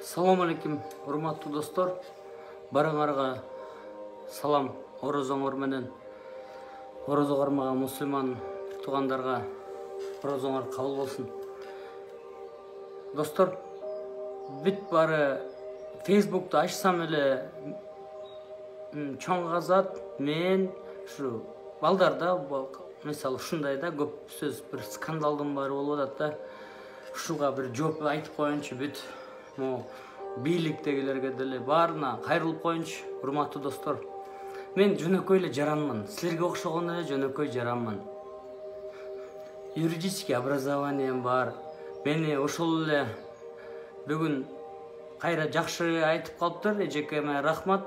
Assalamu alaikum, урматтуу достор. Барыңарга салам. Орозоңор менен орозо кармаган мусулман туугандарга орозоңор кабыл болсун. Достор, бүт бары Facebook'ta ачсам эле чоң казат мен ушу балдарда мисалы ушундай да көп сөз бир скандалдын баары болуп атат да. Ушуга бир жооп айтып коеюнчу бүт бийликтегилерге деле баарына кайрылып коеюнчу. Урматтуу достор, мен жөнөкөй эле жаранмын. Силерге окшогон эле жөнөкөй жаранмын. Юридический образованием бар. Мени ошол эле бүгүн кайра жакшы айтып калыптыр. Эжекеме рахмат,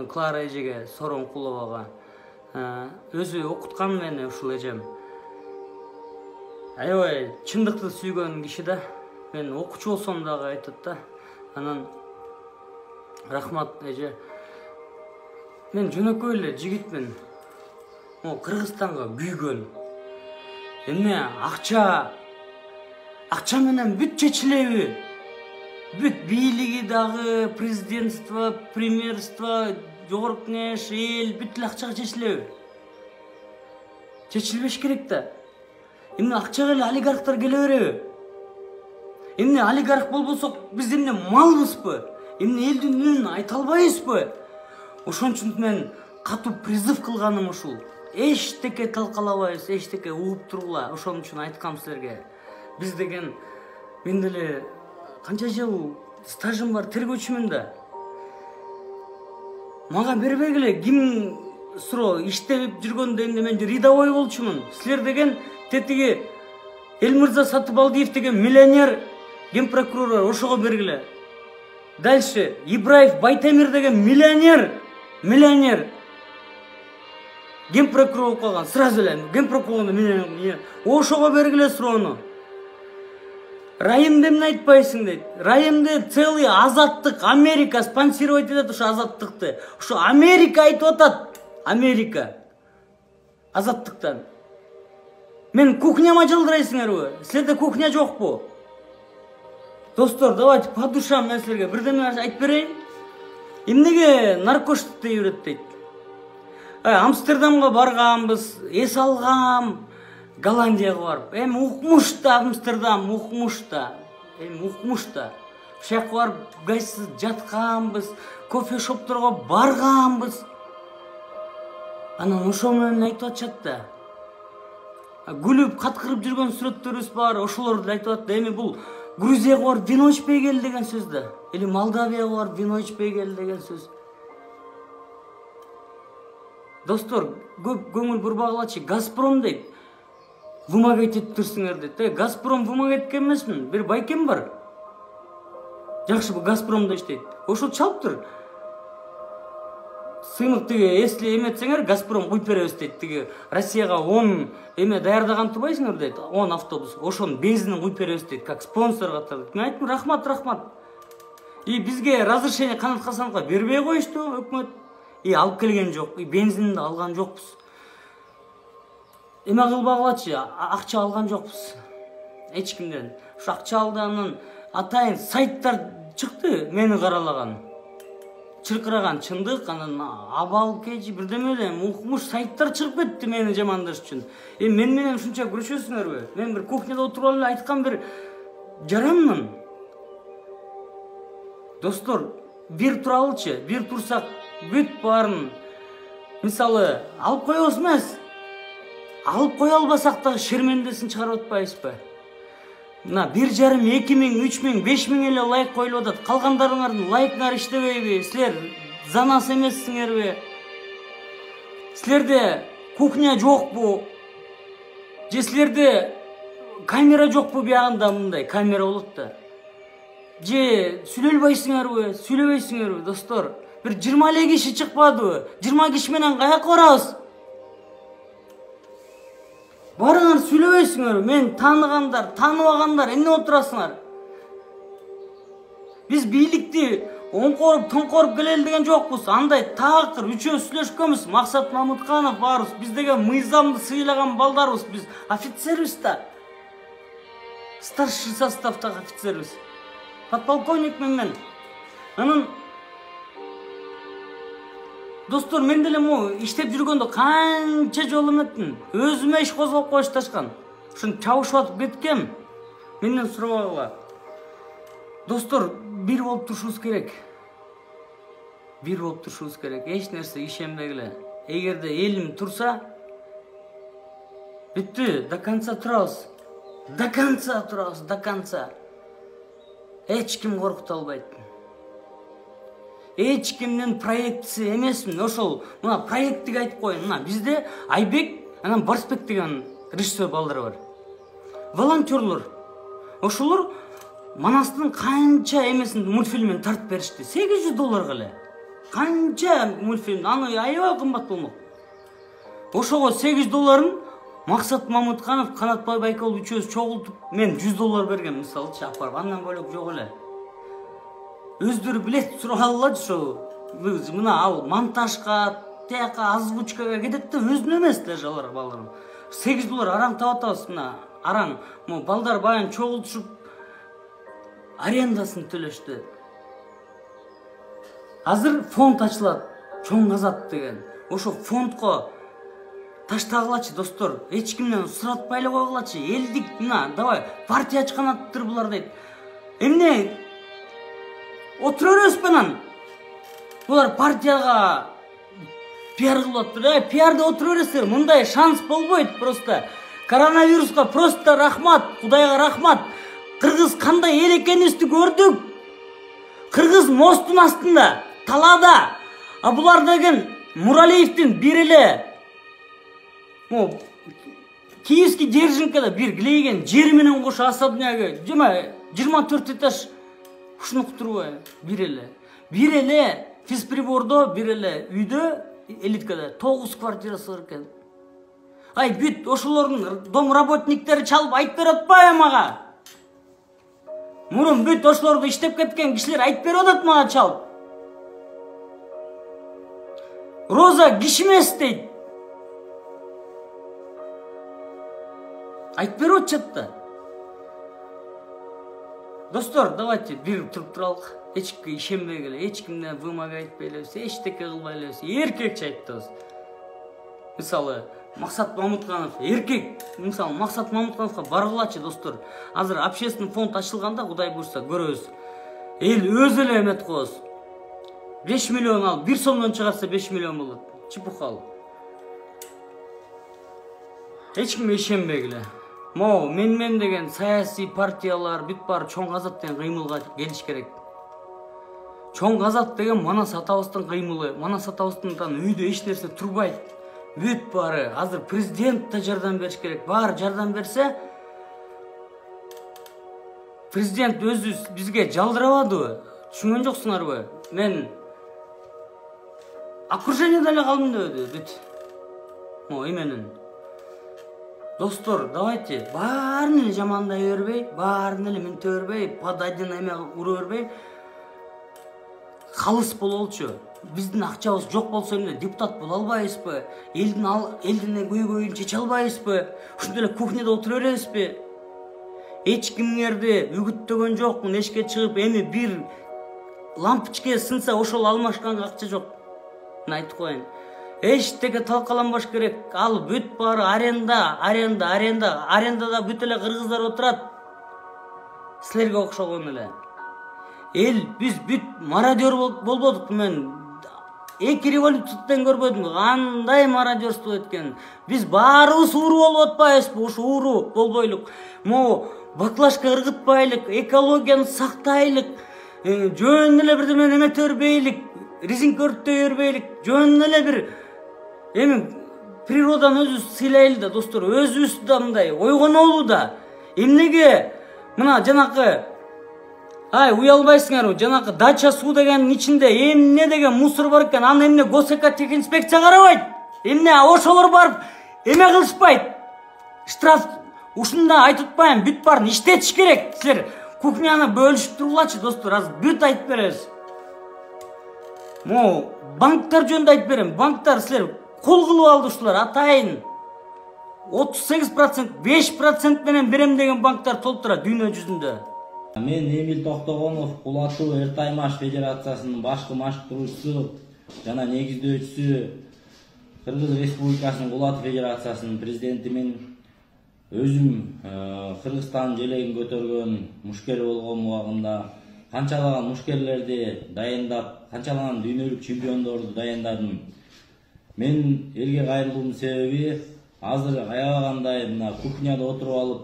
Клара эжеге, Соронкуловага. Өзү окуткан мени ушул эжем. Аябай чындыкты сүйгөн киши да. Мен окуучу болсом дагы айтат да. Анан рахмат эже. Мен жөнөкөй эле жигитмин. Кыргызстанга күйгөн. Эмне акча менен бүт чечилеби? Бүт бийлиги дагы, президентство, премьерство, жогорку кеңеш, эл бүт эле акчага чечилеби? Чечилбеш керек да. Эмне акчага эле олигархтар келе береби? Эмне олигарх болбосок биз эмне малбызбы? Эмне элдин үнүн айта албайбызбы? Ошон үчүн мен катуу призыв кылганым ушул. Эчтеке талкалабайбыз, эчтеке угуп тургула. Ошон үчүн айткам силерге. Биз деген мен деле канча жыл стажым бар, тергөөчүмүн да. Мага бербегиле, ким суроо иштеп жүргөндө эмне мен рядовой болчумун. Силер деген тетиги Элмырза Сатыбалдиев деген миллионер генпрокурор, ошого бергиле. Дальше Ибраев Байтемир деген миллионер генпрокурор болуп калган. Сразу эле генпрокурордун миллионер. Ошого бергиле суроону. Райымды эмне айтпайсың дейт. Райымды целый Азаттык, Америка спонсировать этет ушу Азаттыкты. Ушу Америка айтып атат. Америка. Азаттыктан. Мен кухняма жылдырайсыңарбы? Силерде кухня жокпу? Достор, давайте по душам мен силерге бирдеме айтып берейин. Эмнеге наркотикти үйрөт дейт. Амстердамга барганбыз, эс алгам. Голландияга барып, укмуш да Амстердам, укмуш да. Ушакка барып кайсы жатканбыз, кофе шопторго барганбыз. Анан ошол менен айтып атышат да. Күлүп, каткырып жүргөн сүрөттөрүбүз бар, ошолорду айтып атат да. Эми бул Грузияга барып вино ичпей кел деген сөз да. Или Молдавияга барып вино ичпей кел деген сөз. Достор, көп көңүл бурбагылачы. Газпром дейт. Вымогать етип турсуңар дейт. Газпром вымогать эткен эмесмин. Бир байкем бар. Жакшы, бул Газпромдо иштейт. Ошол чалыптыр. Сыймык тиги, если эметсеңер, Газпром куйуп беребиз дейт. Тиги Россияга 10 эме даярдаган турбайсыңар дейт. 10 автобус. Ошонун бензинин куйуп беребиз дейт, как спонсор катары. Мен айттым, рахмат. И бизге разрешение Канат Хасановго бербей коюшту өкмөт. И алып келген жок, и бензинди алган жокпуз. Эме кылбагылачы, акча алган жокпуз. Эч кимден. Ушу акча алганын атайын сайттар чыкты, мени каралаган. Чыркыраган чындык, анан абал кечи бирдеме эле укмуш сайттар чыгып кетти мени жамандаш үчүн. Мен менен ушунча күрөшөсүңөрбү? Мен бир кухняда отуруп эле айткан бир жаранмын. Достор, бир туралычы, бир турсак бүт баарын мисалы алып коебуз эмес. Алып кое албасак дагы шермендесин чыгарып атпайбызбы? Мына 1,5 000, 2 000, 3 000, 5 000 эле лайк коюлуп атат. Калгандарыңардын лайктары иштебейби? Силер за нас эмессиңерби? Силерде кухня жокпу? Же силерде камера жокпу? Биягында мындай камера болот да. Же сүйлөбөйсүңөрбү? Сүйлөбөйсүңөрбү, достор? Бир 20 эле киши чыкпадыбы? 20 киши менен каяка барабыз? Барыңар сүйлөбөйсүңөр, мен тааныгандар, тааныбагандар, эмне отурасыңар? Биз бийликти оңкоруп, тоңкоруп келели деген жокпуз. Андай таактыр, үчөөбүз сүйлөшкөнбүз. Максат Мамытканов барбыз. Биз деген мыйзамды сыйлаган балдарбыз. Биз офицербиз да. Старший составдагы офицербиз. подполковникмин мен. Анан достор, мен деле могу иштеп жүргөндө канча жолу эметтим. Өзүмө иш козгоп коюшташкан. Ушуну чабышып атып кеткем. Менден сурабагыла. Достор, бир болуп турушубуз керек. Бир болуп турушубуз керек. Эч нерсе ишенбегиле. Эгерде элим турса, бүттү, до конца турабыз. До конца турабыз, до конца. Эч ким коркута албайт. Эч кимдин проектиси эмесмин. Ошол мына проекттиги айтып коеюн. Мына бизде Айбек, анан Барсбек деген режиссер балдар бар. Волонтерлор. Ошолор Манастын канча эмесин мультфильмин тартып беришти. $800 эле. Канча мультфильм, аны аябай кымбат болмок. Ошого $800 Максат Мамытканов, Канатбай Байкал үчөөбүз чогултуп, мен $100 берген, мисалчы апарып, андан бөлөк жок эле. Өздөрү билет сурап алалычы ошо. Мына ал монтажга, тияка озвучкага кетет да, өзүнө эмес даже алар балдар. $8 араң таап атабыз, мына араң. Могу балдар баян чогултушуп арендасын төлөштү. Азыр фонд ачылат, Чоң Казат деген. Ошо фондко таштагылачы достор, эч кимден суратпай эле койгулачы. Элдик мына, давай партия ачканаттыр булар дейт. Эмне отура беребизби анан? Булар партияга пиар кылып атыптыр. Пиарда отура бересиздер. Мындай шанс болбойт просто. Коронавируска просто рахмат, Кудайга рахмат. Кыргыз кандай эл экенибизди көрдүк. Кыргыз мостун астында, талада. А булар деген Муралиевдин бир эле Киевский Держинкада бир глейген жери менен кошу особнягі 24 этаж ушуну турбайбы? Бир эле физприбордо, бир эле үйдө, элиткада 9 квартирасы бар экен. Ай бүт ошолордун дом работниктери чалып айтып берип атпайбы мага? Мурун бүт ошолорду иштеп кеткен кишилер айтып берип атат мага чалып. Роза киши эмес дейт. Айтып берип атышат да. Достор, давайте бир туруп туралык. Эч кимге ишенбегиле, эч кимден вымогать айтпай элебиз, эчтеке кылбай элебиз. Эркекче айтабыз. Мисалы, Максат Мамытканов, эркек. Мисалы, Максат Мамыткановго баргылачы достор. Азыр общественный фонд ачылганда, Кудай буйрса, көрөбүз. Эл өзү эле эметип коебуз. 5 миллион ал, бир сомдон чыгарса 5 миллион болот. Чыпыкал. Эч кимге ишенбегиле. Мен деген саясий партиялар бүт баары Чоң Казат деген кыймылга келиш керек. Чоң Казат деген Манас атабыздын кыймылы. Манас атабыздын үйдө эч нерсе турбайт. Бүт баары азыр президент да жардам бериш керек. Баары жардам берсе, президент өзү бизге жалдырабадыбы? Түшүнгөн жоксуңарбы? Мен окружениеде эле калдым деп бүт. Эменин. Достор, давайте баарын эле жамандай бербей, баарын эле минте бербей, под один эме ура бербей, калыс бололчу. Биздин акчабыз жок болсо эмне, депутат боло албайбызбы? Элдин көйгөйүн чече албайбызбы? Ушундай эле кухняда отура беребизби? Эч кимдерди үгүттөгөн жокмун, эшикке чыгып, эми бир лампочка сынса ошол алмашканга акча жок. Мен айтып коеюн. Эчтеке талкаланбаш керек. Ал бүт баары арендада бүт эле кыргыздар отурат. Силерге окшогон эле. Биз бүт мародер болбодук. Мен 2 революциядан көрбөдүм. Кандай мародерство эткен. Биз баарыбыз ууру болуп атпайбызбы? Ушу ууру болбойлук. Баклашка ыргытпайлык, экологияны сактайлык, жөн эле бирдемени эмете бербейлик, резинка өрттөй бербейлик, жөн эле бир природаны өзүбүз сыйлайлы да, достор, өзүбүз да мындай ойгонолу да. Эмнеге мына жанакы уялбайсыңарбы? Жанакы дача суу дегенин ичинде эмне деген мусор бар экен, аны эмне госэкотехинспекция карабайт? Эмне ошолор барып эме кылышпайт? Штраф ушунда айтып атпайм, бүт баарын иштетиш керек. Силер кухняны бөлүшүп тургулачы, достор, азыр бүт айтып беребиз. Банктар жөнүндө айтып берем. Банктар силер кол кылып алды ушулар, атайын 38%, 5% менен берем деген банктар толтура дүйнө жүзүндө. Мен Эмил Токтогонов Кул атуу эртай маш федерациясынын башкы машыктыруучусу жана негиздөөчүсү, Кыргыз Республикасынын Кул атуу федерациясынын президентимин. Өзүм Кыргызстандын желегин көтөргөн мушкер болгон убагында канчалаган мушкерлерди дайындап, канчалаган дүйнөлүк чемпиондорду дайындадым. Мен элге кайрылуумдун себеби азыр аябагандай мына кухняда отуруп алып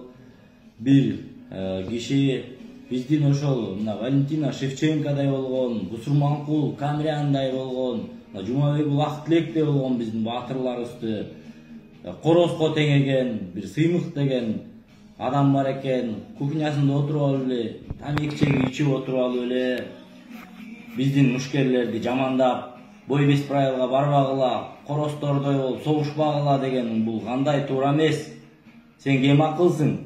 бир киши биздин ошол мына Валентина Шевченкодай болгон, Бусурманкул Камряандай болгон, Жумабек Бактилектей болгон биздин баатырларыбызды корозго теңеген бир Сыймык деген адам бар экен. Кухнясында отуруп алып эле, тамеки чегип ичип отуруп алып эле биздин мушкерлерди жамандап, бой бес правилга барбагыла, коростордой болуп согушпагыла деген бул кандай туура эмес. Сен кем акылсың?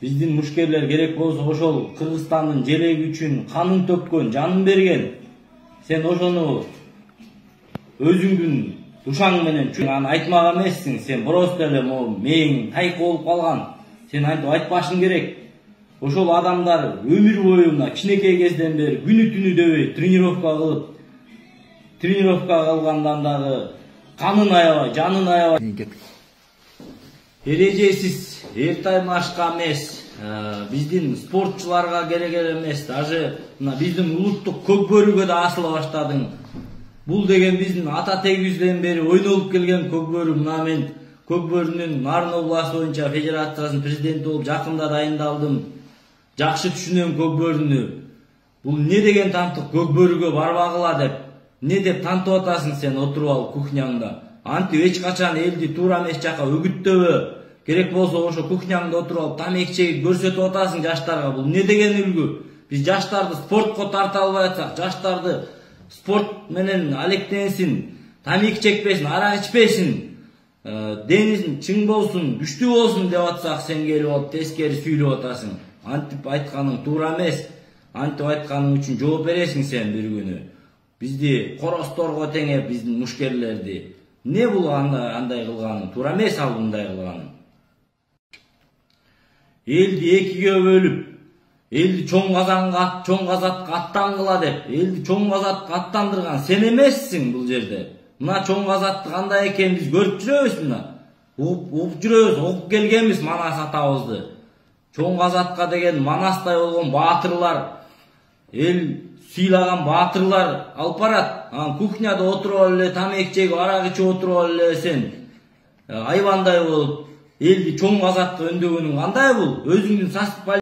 Биздин мушкерлер керек болсо ошол Кыргызстандын желеги үчүн канын төккөн, жанын берген. Сен ошону өзүңдүн душаң менен аны айтмак эмессиң. Сен просто эле мээң тайкы болуп калган. Сен антип айтпашың керек. Ошол адамдар өмүр бою мына кичинекей кезден бери күнү түнү дебей тренировка кылгандан дагы канын аябай, жанын аябай. Эрежесиз эртай машка эмес, биздин спортчуларга керек эмес. Даже мына биздин улуттук көк бөрүгө да асыла баштадың. Бул деген биздин ата тегибизден бери ойнолуп келген көк бөрү. Мына мен көк бөрүнүн Нарын областы боюнча федерациясынын президенти болуп жакында дайындалдым. Жакшы түшүнөм көк бөрүнү. Бул не деген тантык көк бөрүгө барбагыла деп. Не деп тантып атасың сен отуруп алып кухняңда? Антип эч качан элди туура эмес жака үгүттөбө. Керек болсо ошо кухняңда отуруп алып тамеки чегип көрсөтүп атасың жаштарга. Бул не деген үлгү? Биз жаштарды спортко тарта албай атсак, жаштарды спорт менен алектенсин, тамеки чекпесин, арак ичпесин, денисин чың болсун, күчтүү болсун деп атсак, сен келип алып тескери сүйлөп атасың. Антип айтканың туура эмес. Антип айтканың үчүн жооп бересиң сен бир күнү. Бизди коросторго теңеп, биздин мушкерлерди. Не бул андай кылганың? Туура эмес ал мындай кылганың. Элди экиге бөлүп, элди чоң казатка аттангыла деп, элди чоң казатка аттандырган сен эмессиң бул жерде. Мына чоң казатты кандай экенин биз көрүп жүрөбүз мына. Угуп жүрөбүз, окуп келгенбиз Манас атабызды. Чоң казатка деген Манастай болгон баатырлар, эл сыйлаган баатырлар алып барат. Кухняда отуруп алып эле тамеки чегип, арак ичип отуруп алып эле сен айбандай болуп элди чоң казатка өндөгөнүң кандай бул? Өзүңдүн сасык